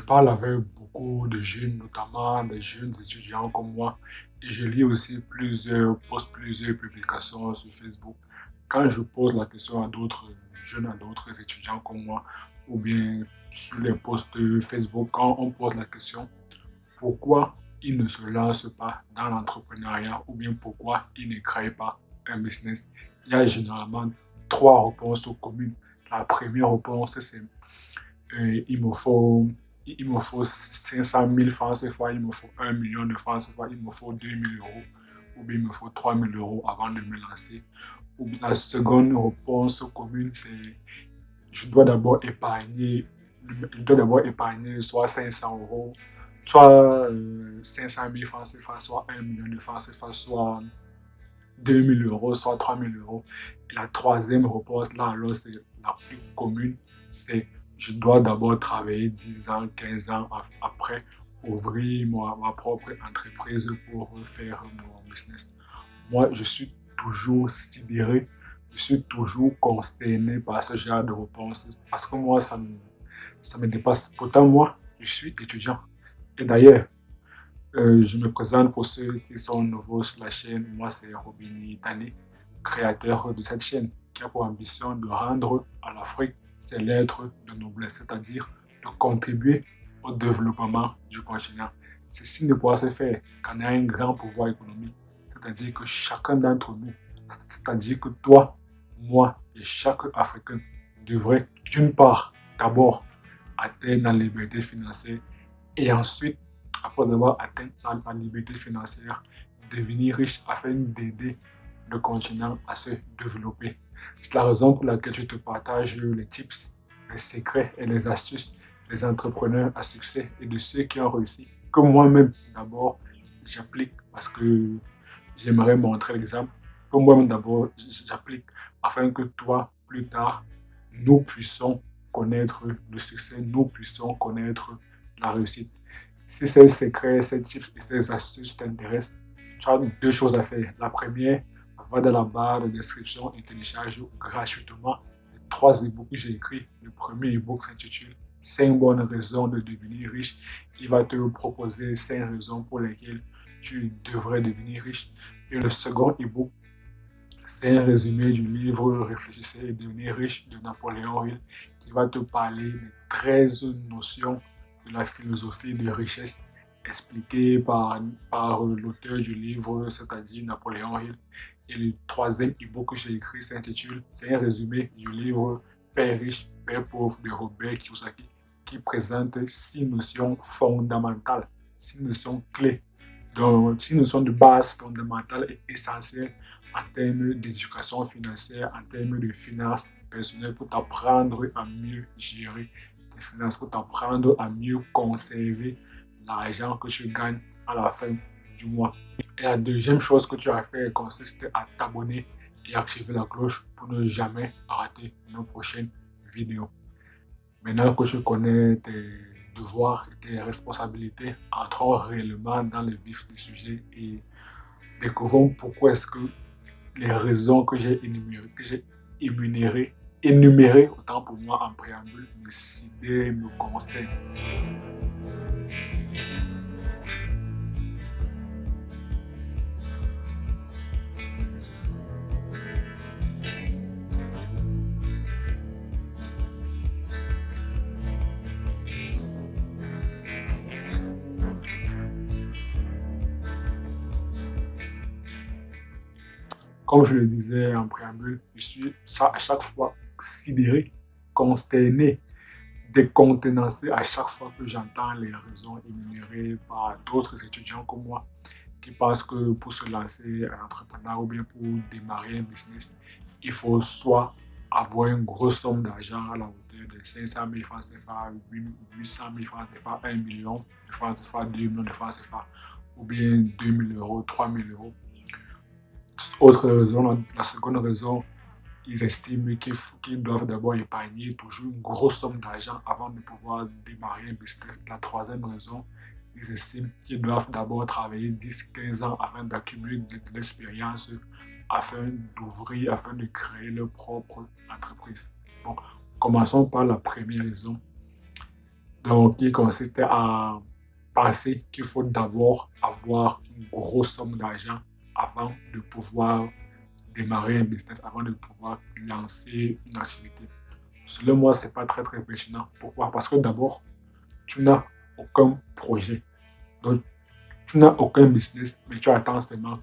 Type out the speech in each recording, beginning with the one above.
parle avec beaucoup de jeunes, notamment des jeunes étudiants comme moi, et je lis aussi plusieurs posts, plusieurs publications sur Facebook. Quand je pose la question à d'autres jeunes, à d'autres étudiants comme moi, ou bien sur les posts Facebook, quand on pose la question pourquoi ils ne se lancent pas dans l'entrepreneuriat ou bien pourquoi ils ne créent pas un business, il y a généralement trois réponses communes. La première réponse, c'est il me faut, il me faut 500 000 francs CFA, il me faut 1 million de francs CFA, il me faut 2 000 euros, ou bien il me faut 3 000 euros avant de me lancer. Ou bien la seconde réponse commune, c'est je dois d'abord épargner, je dois d'abord épargner soit 500 euros, soit 500 000 francs CFA, soit 1 million de francs CFA, soit 2 000 euros, soit 3 000 euros. Et la troisième réponse, là alors, c'est la plus commune, c'est je dois d'abord travailler 10 ans, 15 ans après, ouvrir ma propre entreprise pour faire mon business. Moi, je suis toujours sidéré, je suis toujours consterné par ce genre de réponse parce que moi, ça me dépasse. Pourtant, moi, je suis étudiant. Et d'ailleurs, je me présente pour ceux qui sont nouveaux sur la chaîne. Moi, c'est Robini Tani, créateur de cette chaîne, qui a pour ambition de rendre à l'Afrique ses lettres de noblesse, c'est-à-dire de contribuer au développement du continent. Ceci ne pourra se faire qu'en ayant un grand pouvoir économique, c'est-à-dire que chacun d'entre nous, c'est-à-dire que toi, moi et chaque Africain devrait, d'une part, d'abord, atteindre la liberté financière et ensuite, après avoir atteint la liberté financière, devenir riche afin d'aider le continent à se développer. C'est la raison pour laquelle je te partage les tips, les secrets et les astuces des entrepreneurs à succès et de ceux qui ont réussi, que moi-même d'abord j'applique parce que j'aimerais montrer l'exemple, que moi-même d'abord j'applique afin que toi, plus tard, nous puissions connaître le succès, nous puissions connaître la réussite. Si ces secrets, ces tips et ces astuces t'intéressent, tu as deux choses à faire. La première, va dans la barre de description et télécharge gratuitement les trois e-books que j'ai écrits. Le premier e-book s'intitule 5 bonnes raisons de devenir riche. Il va te proposer 5 raisons pour lesquelles tu devrais devenir riche. Et le second e-book, c'est un résumé du livre Réfléchissez et devenir riche de Napoléon Hill qui va te parler des 13 notions de la philosophie de richesse expliquées par l'auteur du livre, c'est-à-dire Napoléon Hill. Et le troisième e-book que j'ai écrit s'intitule C'est un résumé du livre Père riche, Père pauvre de Robert Kiyosaki qui présente 6 notions fondamentales, 6 notions clés, donc 6 notions de base fondamentales et essentielles en termes d'éducation financière, en termes de finances personnelles pour t'apprendre à mieux gérer tes finances, pour t'apprendre à mieux conserver l'argent que tu gagnes à la fin du mois. Et la deuxième chose que tu as fait consiste à t'abonner et activer la cloche pour ne jamais rater nos prochaines vidéos. Maintenant que tu connais tes devoirs et tes responsabilités, entrons réellement dans le vif du sujet et découvrons pourquoi est-ce que les raisons que j'ai énumérées, autant pour moi en préambule, me sidèrent, me consternent. Comme je le disais en préambule, je suis à chaque fois sidéré, consterné, décontenancé à chaque fois que j'entends les raisons énumérées par d'autres étudiants comme moi qui pensent que pour se lancer en entrepreneur ou bien pour démarrer un business, il faut soit avoir une grosse somme d'argent à la hauteur de 500 000 francs CFA, 800 000 francs CFA, 1 million de francs CFA, 2 millions de francs CFA, ou bien 2 000 euros, 3 000 euros. Autre raison, la seconde raison, ils estiment qu'ils doivent d'abord épargner toujours une grosse somme d'argent avant de pouvoir démarrer un business. La troisième raison, ils estiment qu'ils doivent d'abord travailler 10, 15 ans afin d'accumuler de l'expérience, afin d'ouvrir, afin de créer leur propre entreprise. Bon, commençons par la première raison. Donc, qui consiste à penser qu'il faut d'abord avoir une grosse somme d'argent avant de pouvoir démarrer un business, avant de pouvoir lancer une activité. Selon moi, c'est pas très très pertinent. Pourquoi? Parce que d'abord, tu n'as aucun projet. Donc, tu n'as aucun business, mais tu attends seulement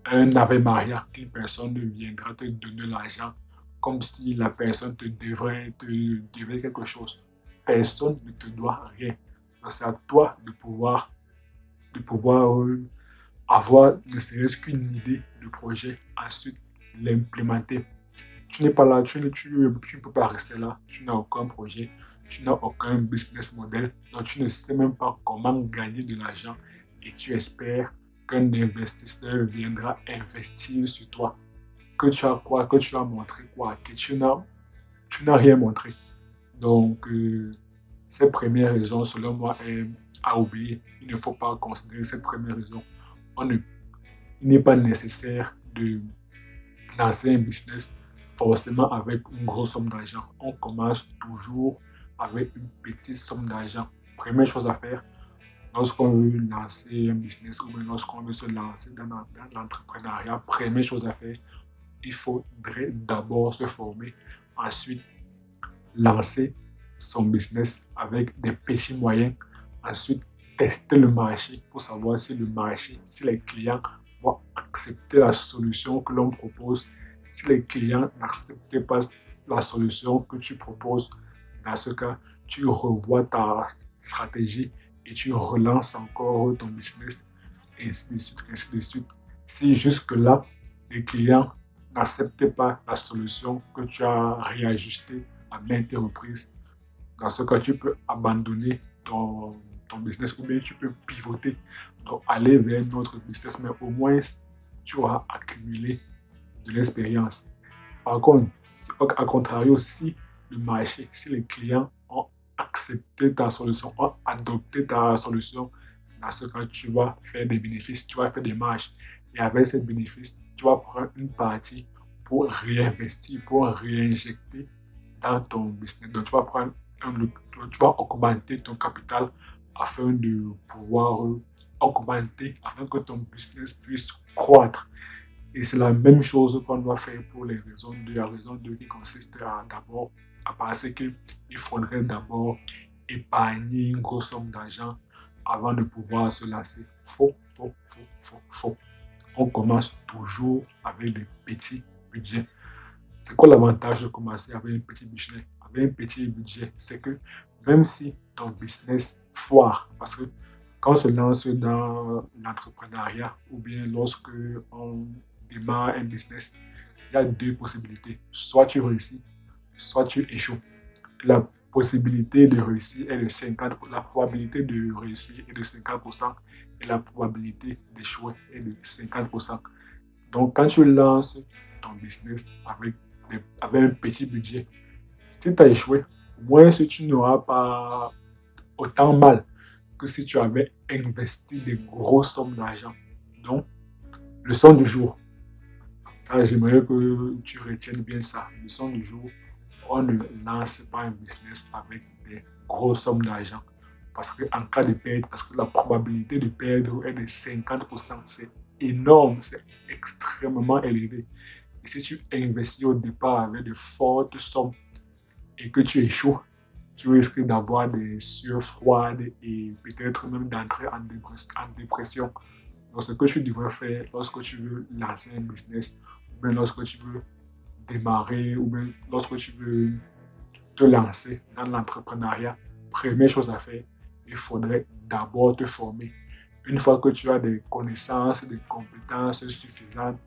un Ave Maria qu'une personne viendra te donner l'argent comme si la personne te devait quelque chose. Personne ne te doit rien. Donc, c'est à toi de pouvoir avoir ne serait-ce qu'une idée de projet, ensuite l'implémenter. Tu n'es pas là, tu ne peux pas rester là, tu n'as aucun projet, tu n'as aucun business model, donc tu ne sais même pas comment gagner de l'argent et tu espères qu'un investisseur viendra investir sur toi. Que tu as quoi, que tu as montré quoi, que tu n'as rien montré. Donc, cette première raison, selon moi, est à oublier. Il ne faut pas considérer cette première raison. On ne, il n'est pas nécessaire de lancer un business forcément avec une grosse somme d'argent. On commence toujours avec une petite somme d'argent. Première chose à faire, lorsqu'on veut lancer un business ou bien lorsqu'on veut se lancer dans l'entrepreneuriat, première chose à faire, il faudrait d'abord se former, ensuite lancer son business avec des petits moyens, ensuite tester le marché pour savoir si le marché, si les clients vont accepter la solution que l'on propose. Si les clients n'acceptent pas la solution que tu proposes, dans ce cas, tu revois ta stratégie et tu relances encore ton business, et ainsi de suite, ainsi de suite. Si jusque-là, les clients n'acceptent pas la solution que tu as réajustée à maintes reprises, dans ce cas, tu peux abandonner ton business ou bien tu peux pivoter, donc aller vers un autre business, mais au moins tu auras accumulé de l'expérience. Par contre, à contrario, si le marché, si les clients ont accepté ta solution, ont adopté ta solution, dans ce cas, tu vas faire des bénéfices, tu vas faire des marges. Et avec ces bénéfices, tu vas prendre une partie pour réinvestir, pour réinjecter dans ton business. Donc, tu vas augmenter ton capital afin de pouvoir augmenter, afin que ton business puisse croître. Et c'est la même chose qu'on doit faire pour les raisons 2. La raison 2 qui consiste à d'abord à penser qu'il faudrait d'abord épargner une grosse somme d'argent avant de pouvoir se lancer. Faux, faux, faux, faux, faux. On commence toujours avec des petits budgets. C'est quoi l'avantage de commencer avec un petit budget? Avec un petit budget, c'est que même si ton business foire, parce que quand on se lance dans l'entrepreneuriat ou bien lorsque on démarre un business, il y a deux possibilités. Soit tu réussis, soit tu échoues. La possibilité de réussir est de 50%, la probabilité de réussir est de 50% et la probabilité d'échouer est de 50%. Donc, quand tu lances ton business avec un petit budget, si tu as échoué, au moins si tu n'auras pas autant mal que si tu avais investi des grosses sommes d'argent. Donc, leçon du jour. Ah, j'aimerais que tu retiennes bien ça. Leçon du jour, on ne lance pas un business avec des grosses sommes d'argent. Parce qu'en cas de perte, parce que la probabilité de perdre est de 50%, c'est énorme, c'est extrêmement élevé. Et si tu investis au départ avec de fortes sommes et que tu échoues, tu risques d'avoir des sueurs froides et peut-être même d'entrer en dépression. Donc, ce que tu devrais faire lorsque tu veux lancer un business, ou bien lorsque tu veux démarrer, ou bien lorsque tu veux te lancer dans l'entrepreneuriat, première chose à faire, il faudrait d'abord te former. Une fois que tu as des connaissances, des compétences suffisantes,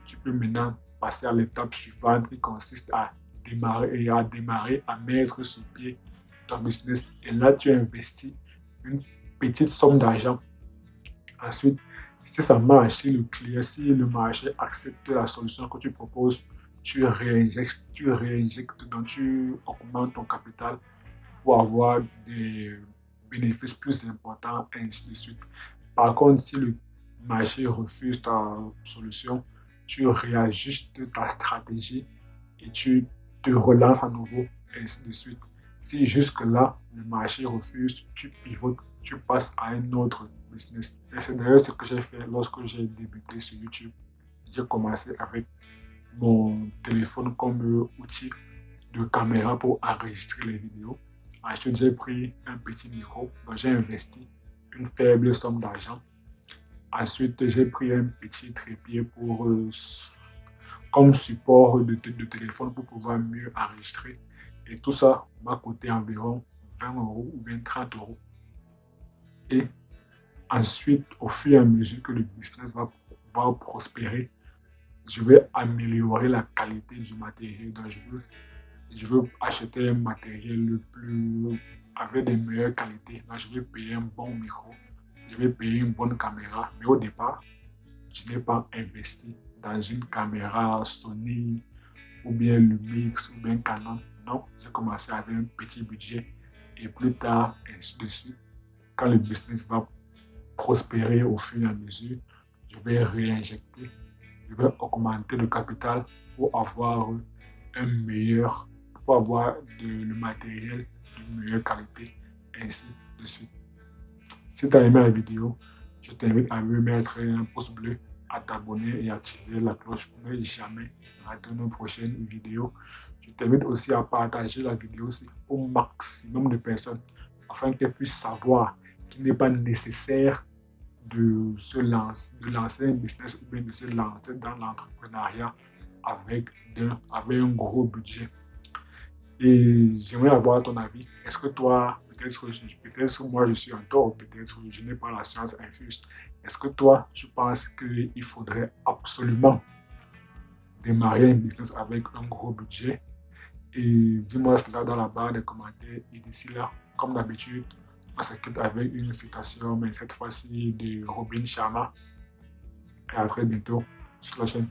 tu peux maintenant passer à l'étape suivante qui consiste à mettre sur pied ton business. Et là, tu investis une petite somme d'argent. Ensuite, si ça marche, si le marché accepte la solution que tu proposes, donc tu augmentes ton capital pour avoir des bénéfices plus importants, et ainsi de suite. Par contre, si le marché refuse ta solution, tu réajustes ta stratégie et tu te relances à nouveau, et ainsi de suite. Si jusque-là, le marché refuse, tu pivotes, tu passes à un autre business. Et c'est d'ailleurs ce que j'ai fait lorsque j'ai débuté sur YouTube. J'ai commencé avec mon téléphone comme outil de caméra pour enregistrer les vidéos. Ensuite, j'ai pris un petit micro, donc j'ai investi une faible somme d'argent. Ensuite, j'ai pris un petit trépied comme support de téléphone pour pouvoir mieux enregistrer. Et tout ça m'a coûté environ 20 € ou bien 30 €. Et ensuite, au fur et à mesure que le business va prospérer, je vais améliorer la qualité du matériel. Donc, je veux acheter un matériel avec des meilleures qualités. Donc, je vais payer un bon micro, je vais payer une bonne caméra. Mais au départ, je n'ai pas investi dans une caméra Sony ou bien Lumix ou bien Canon. Non, j'ai commencé avec un petit budget et plus tard, ainsi de suite. Quand le business va prospérer au fur et à mesure, je vais réinjecter, je vais augmenter le capital pour avoir un meilleur, pour avoir le matériel de meilleure qualité, ainsi de suite. Si tu as aimé la vidéo, je t'invite à lui mettre un pouce bleu, à t'abonner et à activer la cloche pour ne jamais rater nos prochaines vidéos. Je t'invite aussi à partager la vidéo aussi au maximum de personnes afin qu'elles puissent savoir qu'il n'est pas nécessaire de lancer un business ou bien de se lancer dans l'entrepreneuriat avec un gros budget. Et j'aimerais avoir ton avis. Est-ce que toi, peut-être moi je suis en tort, peut-être je n'ai pas la science infuse. Est-ce que toi, tu penses qu'il faudrait absolument démarrer un business avec un gros budget? Et dis-moi cela dans la barre des commentaires. Et d'ici là, comme d'habitude, on se quitte avec une citation, mais cette fois-ci de Robin Sharma. Et à très bientôt sur la chaîne.